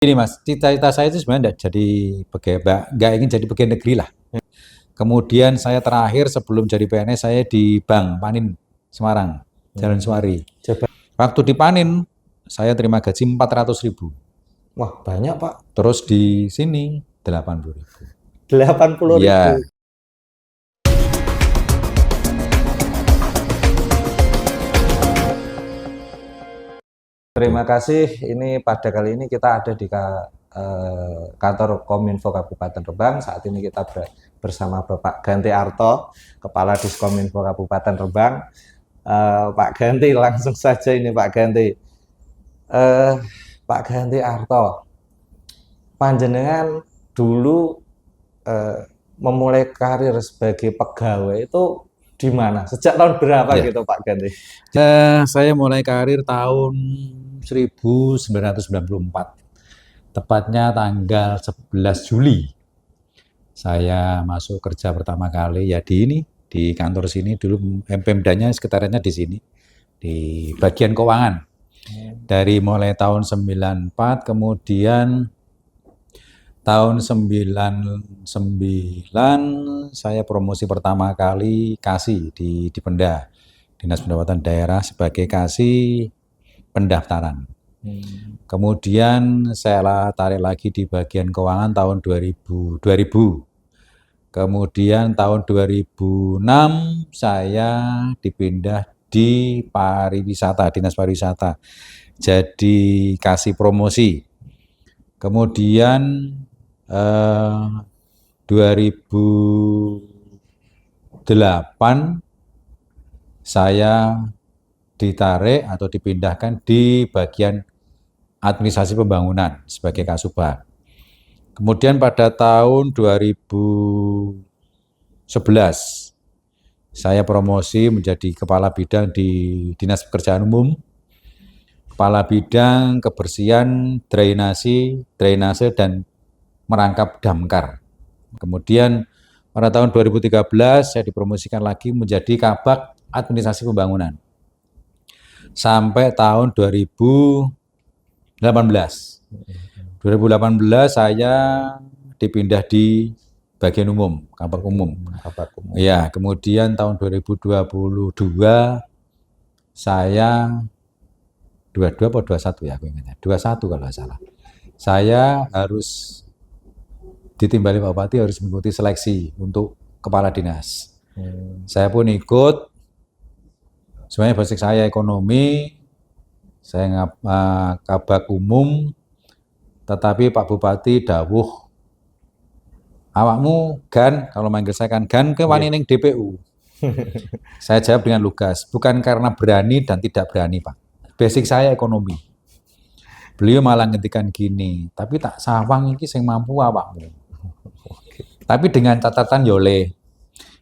Ini Mas, cita-cita saya itu sebenarnya nggak ingin jadi pegawai negeri lah. Kemudian saya terakhir sebelum jadi PNS saya di Bank Panin Semarang, Jalan Suwari. Waktu di Panin saya terima gaji 400.000. Wah, banyak Pak. Terus di sini 80.000. 80.000. Ya. Terima kasih. Ini pada kali ini kita ada di kantor Kominfo Kabupaten Rembang. Saat ini kita bersama Bapak Ganti Arto, Kepala Diskominfo Kabupaten Rembang. Pak Ganti, langsung saja ini Pak Ganti. Pak Ganti Arto, panjenengan dulu memulai karir sebagai pegawai itu di mana? Sejak tahun berapa gitu Pak Ganti? Saya mulai karir tahun 1994. Tepatnya tanggal 11 Juli. Saya masuk kerja pertama kali ya di kantor sini dulu, Pemdanya sekitarnya di sini, di bagian keuangan. Dari mulai tahun 94, kemudian tahun 99 saya promosi pertama kali kasih di Pemda, Dinas Pendapatan Daerah, sebagai kasih pendaftaran. Kemudian saya tarik lagi di bagian keuangan tahun 2000. Kemudian tahun 2006 saya dipindah di pariwisata, Dinas Pariwisata, jadi kasih promosi. Kemudian 2008 saya ditarik atau dipindahkan di bagian administrasi pembangunan sebagai Kasubag. Kemudian pada tahun 2011 saya promosi menjadi kepala bidang di Dinas Pekerjaan Umum, kepala bidang kebersihan, drainase dan merangkap damkar. Kemudian pada tahun 2013 saya dipromosikan lagi menjadi Kabag Administrasi Pembangunan. Sampai tahun 2018 saya dipindah di bagian umum, Kabag Umum. Ya, kemudian tahun 2022 saya 22 atau 21 ya, aku ingatnya 21 kalau nggak salah. Saya harus ditimbali Pak Bupati, harus mengikuti seleksi untuk kepala dinas. Saya pun ikut. Sebenarnya basic saya ekonomi, saya Kabag Umum, tetapi Pak Bupati dawuh, awakmu Gan, kalau manggil saya kan Gan ke wani ning DPU. Saya jawab dengan lugas, bukan karena berani dan tidak berani Pak. Basic saya ekonomi. Beliau malah ngendikan gini, tapi tak sawang iki sing mampu awakmu. Tapi dengan catatan yole,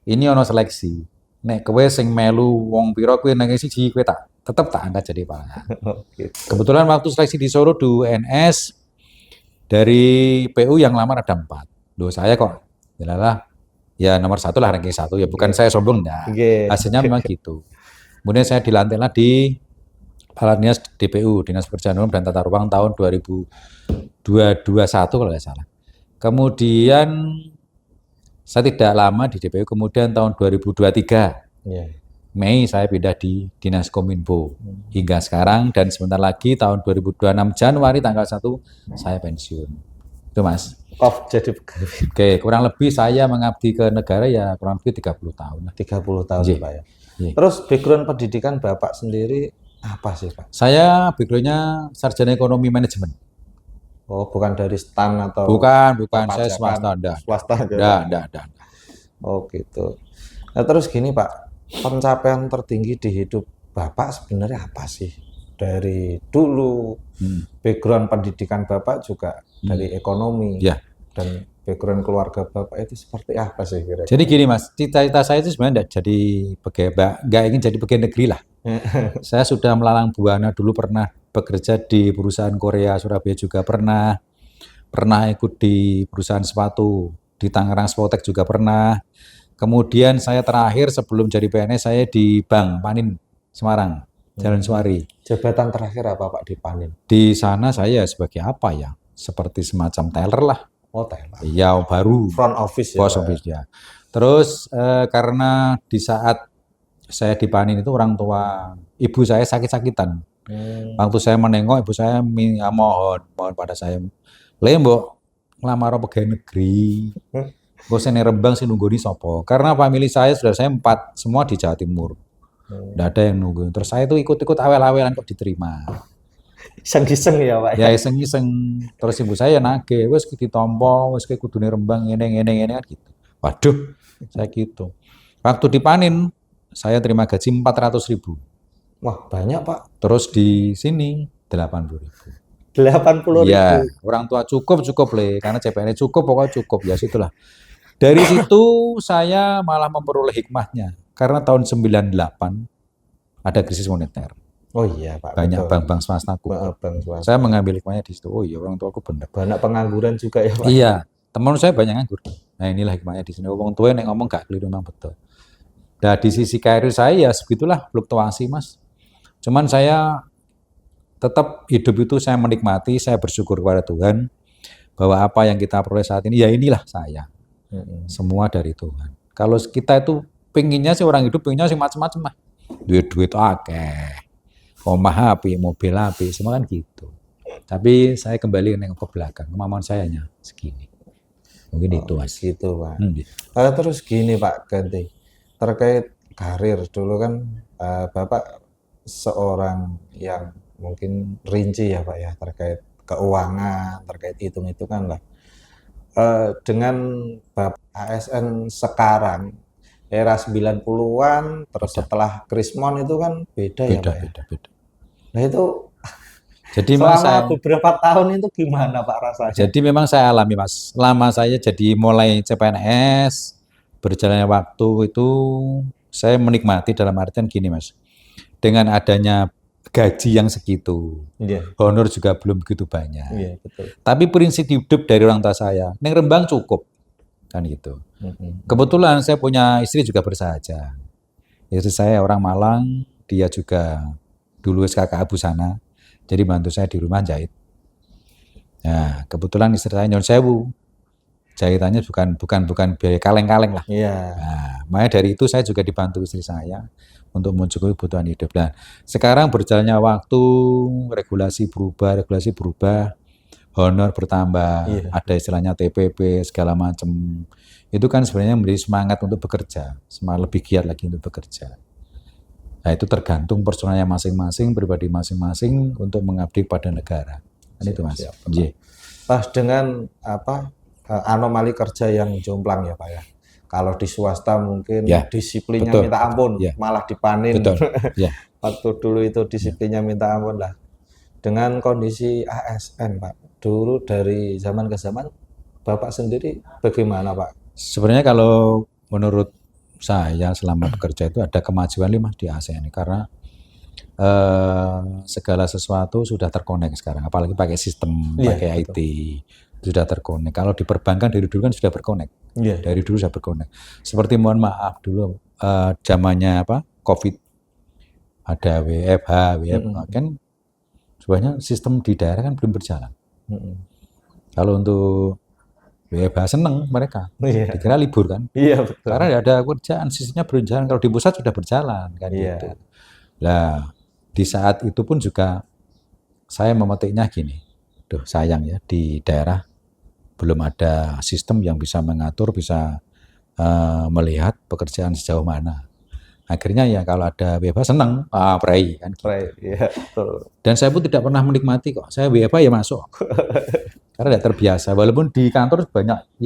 ini ono seleksi. Nek kowe sing melu wong pira kowe nang siji kowe tetep tak angkat jadi Pak. Kebetulan waktu seleksi di Solo di UNS dari PU yang lamar ada 4. Loh saya kok ya nomor 1 lah, ranking 1 ya, bukan saya sombong enggak. Hasilnya memang gitu. Kemudian saya dilantiklah di Kepala Dinas DPU, Dinas Pekerjaan Umum dan Tata Ruang tahun 2021 kalau nggak salah. Kemudian saya tidak lama di DPU, kemudian tahun 2023 Mei saya pindah di Dinas Kominfo hingga sekarang, dan sebentar lagi tahun 2026 Januari tanggal 1 saya pensiun. Itu Mas. Jadi pegawai. Oke, kurang lebih saya mengabdi ke negara ya kurang lebih 30 tahun. 30 tahun Pak ya. Terus background pendidikan Bapak sendiri apa sih Pak? Saya backgroundnya sarjana ekonomi manajemen. Oh, bukan dari STAN atau? Bukan, saya swasta, enggak. Oh gitu. Nah terus gini Pak, pencapaian tertinggi di hidup Bapak sebenarnya apa sih? Dari dulu, background pendidikan Bapak juga dari ekonomi, dan background keluarga Bapak itu seperti apa sih kira-kira? Jadi gini Mas, cita-cita saya itu sebenarnya nggak ingin jadi pegawai negeri lah. Saya sudah melalang buana, dulu pernah bekerja di perusahaan Korea, Surabaya juga pernah ikut di perusahaan sepatu, di Tangerang Spotek juga pernah. Kemudian saya terakhir sebelum jadi PNS saya di Bank Panin Semarang, Jalan Suwari. Jabatan terakhir apa Pak di Panin? Di sana saya sebagai apa ya? seperti semacam teller lah. Oh, Thailand. Iya, baru Front office ya, pos Pak. office ya. Terus karena di saat saya dipanin itu orang tua ibu saya sakit-sakitan. Waktu saya menengok ibu saya mohon pada saya, "Le, mbok nglamar pegawai negeri. Mbok sene Rembang sing nunggoni sapa?" Karena famili saya sudah saya 4 semua di Jawa Timur. Nggak ada yang nunggu. Terus saya itu ikut-ikut awel-awelan kok diterima. Iseng-iseng ya, Pak. Ya iseng-iseng. Terus ibu saya nagih, wis ditampa, wis kowe kudune Rembang ngene kan gitu. Waduh, saya gitu. Waktu dipanen, saya terima gaji 400.000. Wah, banyak, Pak. Terus di sini 80.000. 80.000. Ya, orang tua cukup le, karena CPNS cukup, pokoknya cukup ya situlah. Dari situ saya malah memperoleh hikmahnya, karena tahun 98 ada krisis moneter. Oh iya, Pak. Banyak betul. bank-bank swasta kumpul. Bang swasta. Saya mengambil hikmahnya di situ. Oh iya, orang tua aku benar. Banyak pengangguran juga ya, Pak. Iya, teman saya banyak nganggur. Nah inilah hikmahnya di sini. Wong tua yang ngomong gak keliru memang betul. Nah di sisi karir saya ya sebegitulah fluktuasi mas. Cuman saya tetap hidup itu saya menikmati, saya bersyukur kepada Tuhan bahwa apa yang kita peroleh saat ini ya inilah saya. Semua dari Tuhan. Kalau kita itu pengennya sih orang hidup pengennya sih macam-macam lah. Duit-duit akeh. Omah api, mobil api, semua kan gitu. Tapi saya kembali ke belakang, kemampuan saya hanya segini. Mungkin itu mas. Gitu, Pak. Gitu. Terus gini, Pak Ganti. Terkait karir dulu kan Bapak seorang yang mungkin rinci ya, Pak ya, terkait keuangan, terkait hitung-hitungan lah. Dengan Bapak ASN sekarang era 90-an terus setelah Krismon itu kan beda ya, Pak ya. Beda. Nah itu Jadi memang selama beberapa tahun itu gimana Pak rasanya? Jadi memang saya alami mas. Lama saya jadi mulai CPNS, berjalannya waktu itu saya menikmati dalam artian gini mas. Dengan adanya gaji yang segitu, honor juga belum begitu banyak. Iya, betul. Tapi prinsip hidup dari orang tua saya, neng Rembang cukup, kan gitu. Kebetulan saya punya istri juga bersahaja. Istri saya orang Malang, dia juga dulu SKKA Busana, jadi bantu saya di rumah jahit. Nah, kebetulan istri saya nyon sewu, jahitannya bukan biaya kaleng-kaleng lah. Iya. Nah, makanya dari itu saya juga dibantu istri saya untuk mencukupi kebutuhan hidup. Nah, sekarang berjalannya waktu, regulasi berubah, honor bertambah, ada istilahnya TPP segala macam. Itu kan sebenarnya memberi semangat untuk bekerja, semangat lebih giat lagi untuk bekerja. Nah, itu tergantung personalnya masing-masing, pribadi masing-masing untuk mengabdi pada negara. Kan itu mas. Pas dengan apa anomali kerja yang jomplang ya Pak ya. Kalau di swasta mungkin disiplinnya minta ampun, malah dipanin. Waktu dulu itu disiplinnya minta ampun lah. Dengan kondisi ASN Pak, dulu dari zaman ke zaman, Bapak sendiri bagaimana Pak? Sebenarnya kalau menurut saya selama bekerja itu ada kemajuan mas di ASN ini karena segala sesuatu sudah terkonek sekarang, apalagi pakai sistem, pakai IT sudah terkonek. Kalau di perbankan dari dulu kan sudah berkonek, dari dulu sudah berkonek. Seperti mohon maaf dulu zamannya apa COVID ada WFH kan sebenarnya sistem di daerah kan belum berjalan. Kalau untuk WFH seneng mereka, dikira libur kan? Iya betul. Karena tidak ada kerjaan, sistemnya berjalan. Kalau di pusat sudah berjalan kan gitu. Nah di saat itu pun juga saya memetiknya gini, duh sayang ya di daerah belum ada sistem yang bisa mengatur, bisa melihat pekerjaan sejauh mana. Akhirnya ya kalau ada WFH seneng, pray kan. Gitu. Betul. Dan saya pun tidak pernah menikmati kok. Saya WFH ya masuk. Karena tidak terbiasa. Walaupun di kantor banyak,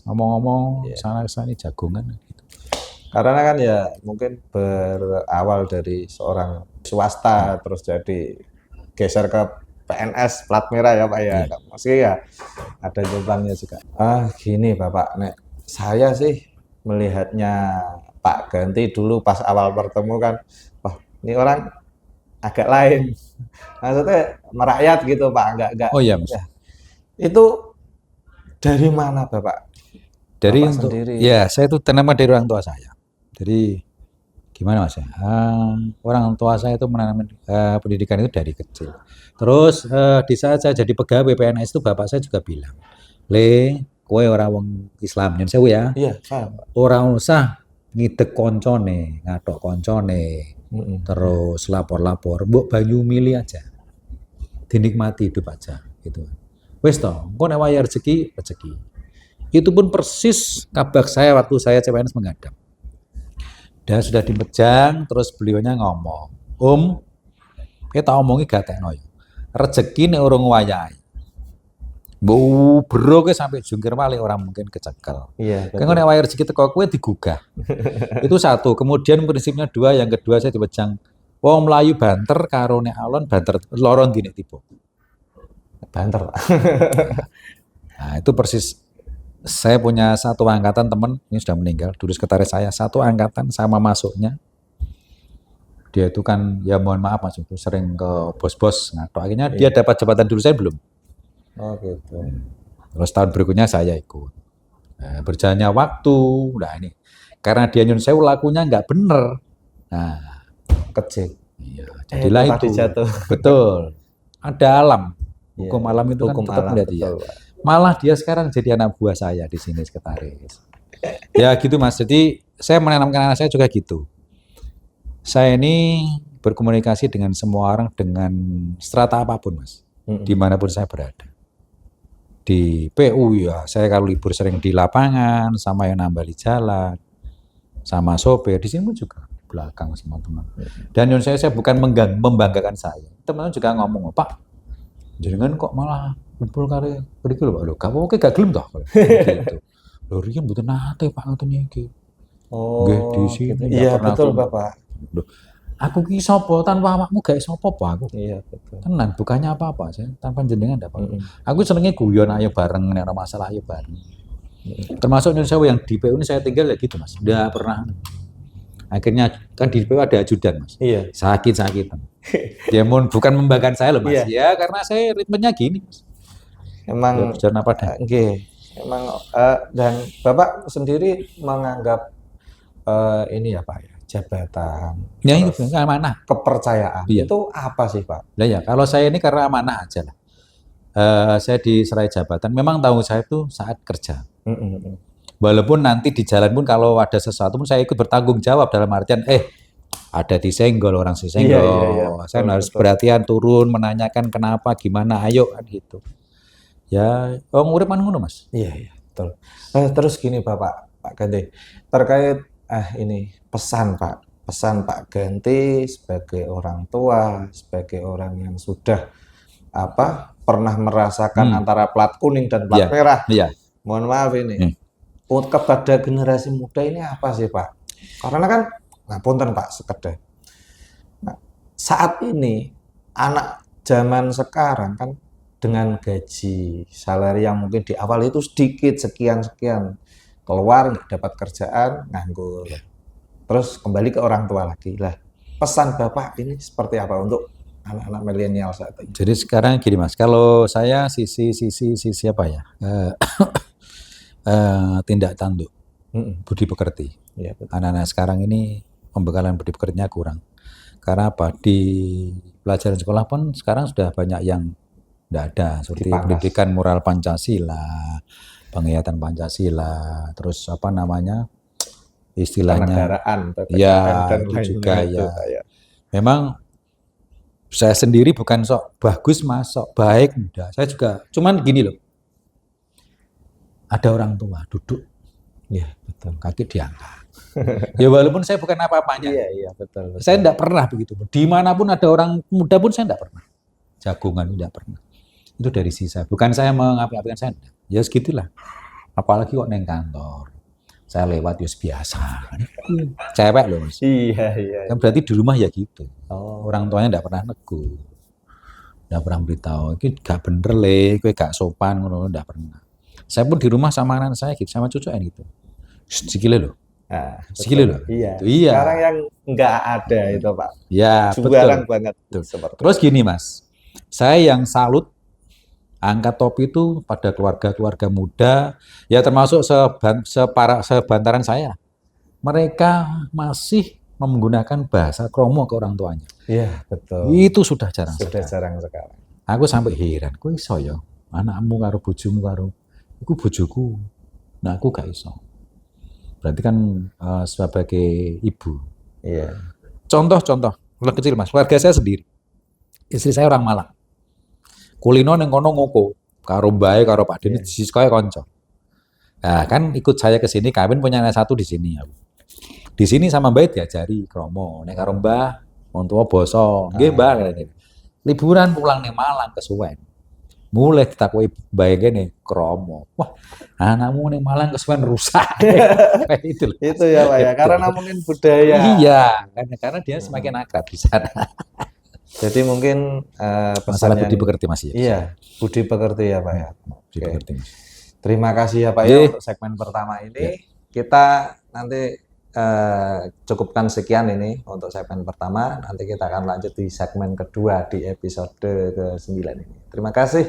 ngomong-ngomong sana sini jagongan. Gitu. Karena kan ya mungkin berawal dari seorang swasta terus jadi geser ke PNS plat merah ya Pak ya. Meski ya ada jumlahnya juga. Gini Bapak, nek saya sih melihatnya Pak Ganti dulu pas awal bertemu kan, wah ini orang agak lain. Maksudnya merakyat gitu Pak, enggak. Oh iya Mas. Ya. Itu dari mana Bapak? Dari Bapak untuk sendiri. Ya saya itu tanaman dari orang tua saya. Jadi gimana Mas ya? Orang tua saya itu menanam pendidikan itu dari kecil. Terus di saat saya jadi pegawai PNS itu bapak saya juga bilang, "Le, kowe ora wong Islam nyen sewu ya. Iya, paham, Pak. Ora usah ngidek koncone, ngatok koncone, Mm-mm. terus lapor-lapor, mbok banyu milih aja. Dinikmati hidup aja gitu. Wis toh, engko nek wayah rezeki, rezeki. Itu pun persis kabak saya waktu saya CPNS menghadap. Dan sudah dimejang, terus beliaunya ngomong, kita omongi gak tekno ya. Rezeki nek urung wayahe. Mbok bro ke sampai jungkir balik orang mungkin kecekel. Iya, Kan betul. nek wayah rezeki teko kowe digugah. Itu satu. Kemudian prinsipnya dua, yang kedua saya dimejang. Wong Melayu banter karo nek alon banter loron di nek tiba. Banter, Pak. Nah, itu persis saya punya satu angkatan teman, ini sudah meninggal, dulu sekretaris saya, satu angkatan sama masuknya. Dia itu kan, ya mohon maaf Mas, itu sering ke bos-bos ngatok. Akhirnya dia dapat jabatan dulu, saya belum. Oh gitu. Terus tahun berikutnya saya ikut. Nah, berjalannya waktu, nah ini. Karena dia nyun sewu lakunya nggak bener. Nah, Kecil. iya, jadilah tadi itu. jatuh. Betul. Ada alam. Iya, Hukum alam itu kan hukum tetap alam, melihat dia. betul, Pak. Malah dia sekarang jadi anak buah saya di sini sekretaris. Ya gitu Mas. Jadi saya menanamkan anak saya juga gitu. Saya ini berkomunikasi dengan semua orang dengan strata apapun Mas. Dimanapun saya berada. Di PU ya, saya kalau libur sering di lapangan, sama yang nambah di jalan, sama sopir. Di sini pun juga di belakang sama teman. Dan yang saya bukan membanggakan saya. Teman-teman juga ngomong, Pak, jangan kok malah kumpul kare iki lho Pak. Lho, kamu oke gak gelem toh? Gitu. Lho riyen mboten nate Pak ngoten iki. Oh, Nggih di sini gitu. nggak Iya, pernah betul, kumpul. Bapak. Loh, aku ki sapa tanpa awakmu gak iso apa aku. Iya, betul. Tenan, bukannya apa-apa saya tanpa jenengan ndak apa-apa. Aku senengnya guyon ayo bareng nek ada masalah ayo bareng. Termasuk Indonesia yang di PU ini saya tinggal ya gitu Mas. Ndak pernah. Akhirnya kan di PU ada ajudan Mas. Iya. Sakit-sakitan. Dia mau bukan membanggakan saya loh Mas. Iya. Ya karena saya ritmenya gini Mas. Ya, Emang berjalan apa dah. nggih. Emang dan Bapak sendiri menganggap ini ya Pak ya, jabatan, Ya terus itu amanah. kepercayaan. Iya. Itu apa sih Pak? Lah ya, kalau saya ini karena amanah aja lah. Saya diserai jabatan, memang tanggung saya itu saat kerja. Walaupun nanti di jalan pun kalau ada sesuatu pun saya ikut bertanggung jawab dalam artian, ada disenggol orang disenggol, Iya. saya Betul, harus betul. perhatian turun menanyakan kenapa, gimana, ayo kan gitu. Ya, urip man ngono Mas. Iya, betul. Terus gini Pak Ganti, terkait ini pesan Pak Ganti sebagai orang tua, sebagai orang yang sudah pernah merasakan antara plat kuning dan plat Iya, merah. iya. Mohon maaf ini. Kepada generasi muda ini apa sih Pak? Karena kan ngapunten Pak sekedar. Nah, saat ini anak zaman sekarang kan dengan gaji salary yang mungkin di awal itu sedikit sekian keluar nggak dapat kerjaan nganggur terus kembali ke orang tua lagi lah. Pesan Bapak ini seperti apa untuk anak-anak milenial saat ini? Jadi sekarang gini Mas, kalau saya sisi apa ya? Tindak tanduk, budi pekerti. Ya, betul. Anak-anak sekarang ini pembekalan budi pekertinya kurang. Karena apa? Di pelajaran sekolah pun sekarang sudah banyak yang tidak ada, seperti Dipangkas. pendidikan moral Pancasila, penghayatan Pancasila, terus apa namanya istilahnya, Kenegaraan, ya dan itu lain-lain juga itu, ya. Pak, ya. Memang saya sendiri bukan sok bagus mas, sok baik, enggak. Saya juga, cuman gini loh, ada orang tua duduk, Iya, betul. kaki diangkat. Ya walaupun saya bukan apa-apanya, Iya, betul. saya tidak pernah begitu. Dimanapun ada orang muda pun saya tidak pernah. Jagungan tidak pernah. Itu dari sisa. Bukan saya mengapi-apikan saya. Enggak. Ya segitulah. Apalagi kok neng kantor. Saya lewat ya biasa. Cewek loh mas. Iya. Kan berarti di rumah ya gitu. Oh, Orang tuanya tidak pernah negur. Tidak pernah beritahu. Ini gak bener le. Kue gak sopan. Tidak pernah. Saya pun di rumah sama anak saya gitu. Sama cucunya gitu. Sikile loh. nah, Sikile loh. Iya. Itu, iya. Sekarang yang nggak ada itu Pak. Ya Jarang betul. banget. Betul. Seperti Terus gini mas. Saya yang salut angkat topi itu pada keluarga-keluarga muda, ya termasuk sebantaran saya. Mereka masih menggunakan bahasa kromo ke orang tuanya. Iya, betul. Itu sudah jarang Sudah sekali. jarang sekarang. Aku sampai heran, kok iso ya anakmu karo bojomu karo iku bojoku. Nah, aku gak iso. Berarti kan sebagai ibu. Iya. Contoh, mulai kecil Mas, keluarga saya sendiri. Istri saya orang Malang. Kulino ning kono ngoko, karo mbae karo Pak Deni sisikoe kanca. Nah, kan ikut saya ke sini kawin punya anak satu di sini aku. Di sini sama Mbak diajari kromo, nek karo Mbah wong tuwa basa. Nggih, Mbah. Liburan pulang ning Malang kesuwen. Mulai ditakoki Mbah kene kromo. Wah, anakmu ning Malang kesuwen rusak. Kayak itu loh. Itu ya Pak ya, Gitu. karena mungkin budaya. Iya, karena dia semakin akrab di sana. Jadi mungkin Masalah pesan budi yang pekerti Mas ya. iya, budi pekerti ya Pak ya. Budi Oke. pekerti Mas. Terima kasih ya Pak ya Nggih. untuk segmen pertama ini. Kita nanti cukupkan sekian ini untuk segmen pertama. Nanti kita akan lanjut di segmen kedua di episode ke-9 ini. Terima kasih.